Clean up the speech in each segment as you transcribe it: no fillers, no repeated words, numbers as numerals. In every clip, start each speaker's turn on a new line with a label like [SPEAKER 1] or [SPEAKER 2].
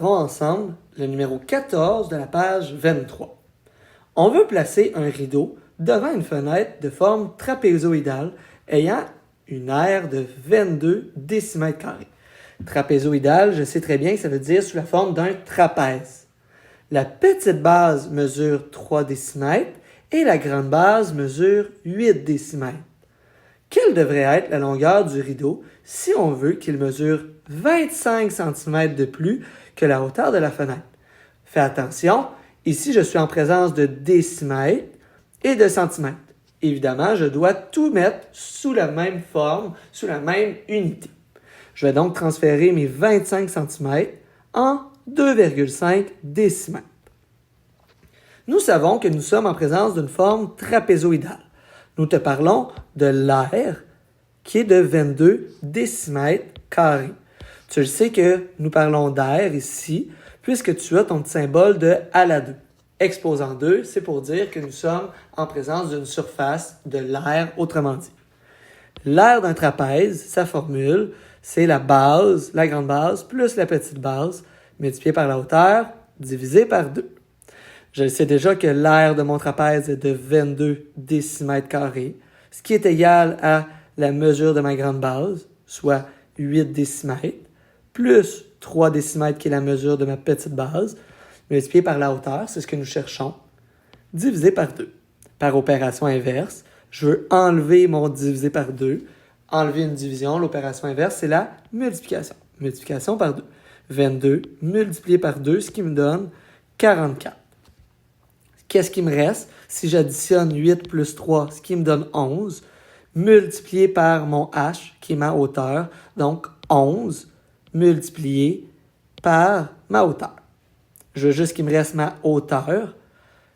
[SPEAKER 1] Ensemble le numéro 14 de la page 23. On veut placer un rideau devant une fenêtre de forme trapézoïdale ayant une aire de 22 décimètres carrés. Trapézoïdale, je sais très bien que ça veut dire sous la forme d'un trapèze. La petite base mesure 3 décimètres et la grande base mesure 8 décimètres. Quelle devrait être la longueur du rideau si on veut qu'il mesure 25 cm de plus que la hauteur de la fenêtre? Fais attention, ici je suis en présence de décimètres et de centimètres. Évidemment, je dois tout mettre sous la même forme, sous la même unité. Je vais donc transférer mes 25 cm en 2,5 décimètres. Nous savons que nous sommes en présence d'une forme trapézoïdale. Nous te parlons de l'aire qui est de 22 décimètres carrés. Tu le sais que nous parlons d'aire ici, puisque tu as ton petit symbole de à la 2. Exposant 2, c'est pour dire que nous sommes en présence d'une surface de l'aire, autrement dit. L'aire d'un trapèze, sa formule, c'est la base, la grande base, plus la petite base, multipliée par la hauteur, divisé par 2. Je sais déjà que l'aire de mon trapèze est de 22 décimètres carrés, ce qui est égal à la mesure de ma grande base, soit 8 décimètres, plus 3 décimètres qui est la mesure de ma petite base, multiplié par la hauteur, c'est ce que nous cherchons, divisé par 2. Par opération inverse, je veux enlever mon divisé par 2, enlever une division, l'opération inverse, c'est la multiplication. Multiplication par 2. 22 multiplié par 2, ce qui me donne 44. Qu'est-ce qui me reste? Si j'additionne 8 plus 3, ce qui me donne 11, multiplié par mon h, qui est ma hauteur, donc 11 multiplié par ma hauteur. Je veux juste qu'il me reste ma hauteur.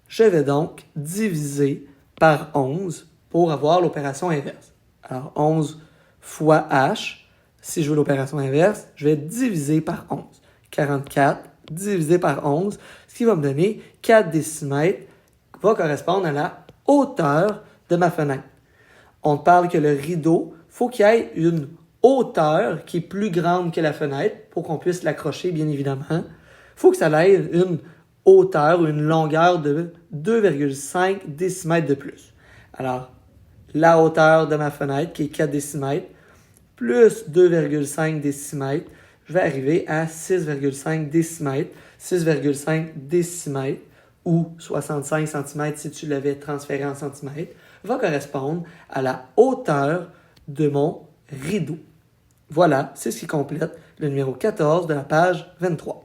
[SPEAKER 1] Je vais donc diviser par 11 pour avoir l'opération inverse. Alors, 11 fois h, si je veux l'opération inverse, je vais diviser par 11. 44 divisé par 11, ce qui va me donner 4 décimètres, qui va correspondre à la hauteur de ma fenêtre. On parle que le rideau, il faut qu'il y ait une hauteur qui est plus grande que la fenêtre pour qu'on puisse l'accrocher, bien évidemment. Il faut que ça ait une hauteur ou une longueur de 2,5 décimètres de plus. Alors, la hauteur de ma fenêtre, qui est 4 décimètres, plus 2,5 décimètres, je vais arriver à 6,5 décimètres. 6,5 décimètres, ou 65 cm si tu l'avais transféré en centimètres, va correspondre à la hauteur de mon rideau. Voilà, c'est ce qui complète le numéro 14 de la page 23.